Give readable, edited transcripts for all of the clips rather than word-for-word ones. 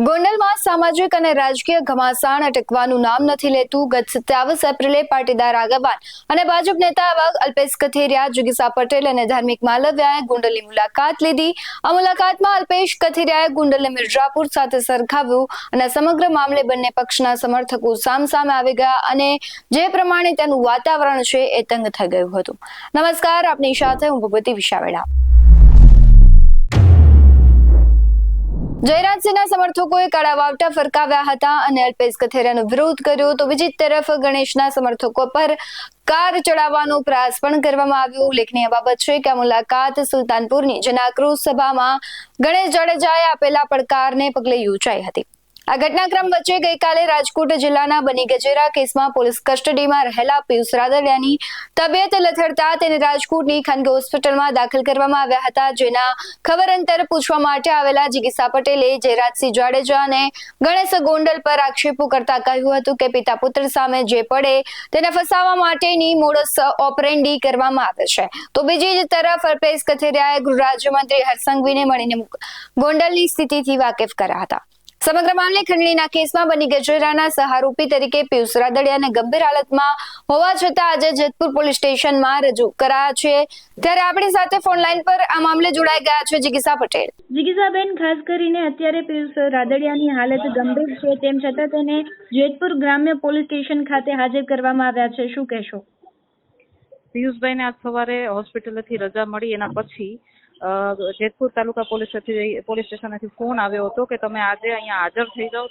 ગોંડલમાં સામાજિક અને રાજકીય ઘમાસાણ અટકવાનું નામ નથી લેતું. ગત 27 એપ્રિલે પાટીદાર આગેવાન અને ભાજપ નેતા એવા અલ્પેશ કથિરિયા, જિગીસા પટેલ અને ધાર્મિક માલવ્યાએ ગોંડલની મુલાકાત લીધી. આ મુલાકાતમાં અલ્પેશ કથિરિયાએ ગોંડલને મિર્ઝાપુર સાથે સરખાવ્યું અને સમગ્ર મામલે બંને પક્ષના સમર્થકો સામસામે આવી ગયા અને જે પ્રમાણે તેનું વાતાવરણ છે એ તંગ થઈ ગયું હતું. નમસ્કાર, આપની સાથે હું ભગવતી વિશાવેડા. જયરાજસિંહના સમર્થકોએ કાળા વાવટા ફરકાવ્યા હતા અને અલ્પેશ કથિરિયાનો વિરોધ કર્યો, તો બીજી તરફ ગણેશના સમર્થકો પર કાર ચડાવવાનો પ્રયાસ પણ કરવામાં આવ્યો. ઉલ્લેખનીય બાબત છે કે આ મુલાકાત સુલતાનપુરની જનાક્રોશ સભામાં ગણેશ જાડેજાએ આપેલા પડકારને પગલે યોજાઈ હતી. આ ઘટનાક્રમ વચ્ચે ગઈકાલે રાજકોટ જિલ્લાના બની ગજેરા કેસમાં પોલીસ કસ્ટડીમાં રહેલા પિયુષ રાદડિયાની તબિયત લથડતા તેને રાજકોટની ખાનગી હોસ્પિટલમાં દાખલ કરવામાં આવ્યા હતા. જેના ખબર અંતર પૂછવા માટે આવેલા જિગીસા પટેલે જયરાજસિંહ જાડેજા અને ગણેશ ગોંડલ પર આક્ષેપો કરતા કહ્યું હતું કે પિતા પુત્ર સામે જે પડે તેને ફસાવવા માટેની મોડસ ઓપરેન્ડી કરવામાં આવે છે. તો બીજી જ તરફ અલ્પેશ કથિરિયાએ ગૃહ રાજ્યમંત્રી હર્ષ સંઘવીને મળીને ગોંડલની સ્થિતિથી વાકેફ કર્યા હતા. સમગ્ર મામલે ખંડણીના કેસમાં બની ગજેરાના સહારોપી તરીકે પિયુષ રાદડિયાને ગંભીર હાલતમાં હોવા છતાં આજે જેતપુર પોલીસ સ્ટેશનમાં રજૂ કરાયા છે. ત્યારે આપણી સાથે ફોન લાઈન પર આ મામલે જોડાઈ ગયા છે જિગીસા પટેલ. જિગીસાબેન, ખાસ કરીને અત્યારે પિયુષ રાદડિયાની હાલત ગંભીર છે, તેમ છતાં તેને જેતપુર ગ્રામ્ય પોલીસ સ્ટેશન ખાતે હાજર કરવામાં આવ્યા છે. શું કહેશો? પિયુષભાઈને આજ સવારે હોસ્પિટલથી રજા મળી એના પછી જેતપુર તાલુકા પોલીસ સ્ટેશનથી ફોન આવ્યો હતો કે તમે આજે અહીંયા હાજર થઈ જાઓ,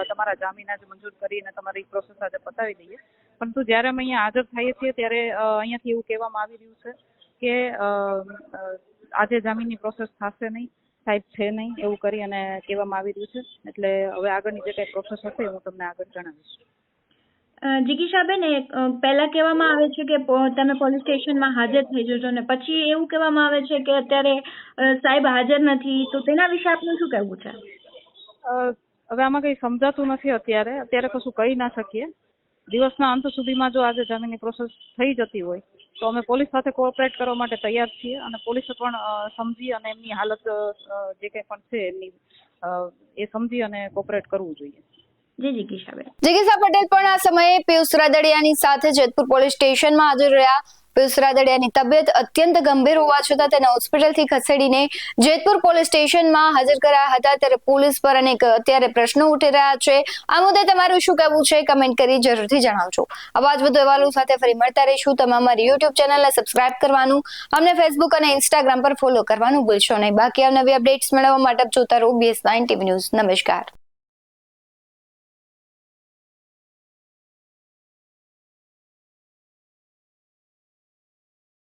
તમારા જામીન આજે મંજૂર કરીને તમારી પ્રોસેસ આજે પતાવી દઈએ. પરંતુ જ્યારે અમે અહીંયા હાજર થઈએ છીએ ત્યારે અહીંયાથી એવું કહેવામાં આવી રહ્યું છે કે આજે જામીનની પ્રોસેસ થશે નહીં, સાહેબ છે નહીં, એવું કરી અને કહેવામાં આવી રહ્યું છે. એટલે હવે આગળની જે કંઈ પ્રોસેસ હશે હું તમને આગળ જણાવીશ. જિગીસાબેન, પહેલા કહેવામાં આવે છે કે તમે પોલીસ સ્ટેશનમાં હાજર થઈ જજો ને પછી એવું કહેવામાં આવે છે કે અત્યારે સાહેબ હાજર નથી, તો તેના વિશે આપનું શું કહેવું છે? હવે આમાં કંઈ સમજાતું નથી. અત્યારે કશું કહી ના શકીએ. દિવસના અંત સુધીમાં જો આજે જામીનની પ્રોસેસ થઈ જતી હોય તો અમે પોલીસ સાથે કોઓપરેટ કરવા માટે તૈયાર છીએ અને પોલીસે પણ સમજી અને એમની હાલત જે કંઈ પણ છે એમની એ સમજી અને કોઓપરેટ કરવું જોઈએ. જિગીસા પટેલ પણ આ સમયે પિયુષ રાદડિયાની સાથે જેતપુર પોલીસ સ્ટેશનમાં હાજર રહ્યા. પિયુષ રાદડિયાની તબિયત અત્યંત ગંભીર હોવા છતાં તેને હોસ્પિટલથી ખસેડીને જેતપુર પોલીસ સ્ટેશનમાં હાજર કરાયા હતા. ત્યારે પોલીસ પર અનેક અત્યારે પ્રશ્નો ઉઠી રહ્યા છે. આ મુદ્દે તમારું શું કહેવું છે? કમેન્ટ કરી જરૂરથી જણાવજો. આવા જ વધુ અહેવાલો સાથે ફરી મળતા રહીશું. તમે અમારી યુટ્યુબ ચેનલને સબસ્ક્રાઇબ કરવાનું, અમને ફેસબુક અને ઇન્સ્ટાગ્રામ પર ફોલો કરવાનું ભૂલશો નહીં. બાકી નવી અપડેટ્સ મેળવવા માટે જોતા રહો BS9 TV ન્યૂઝ. નમસ્કાર.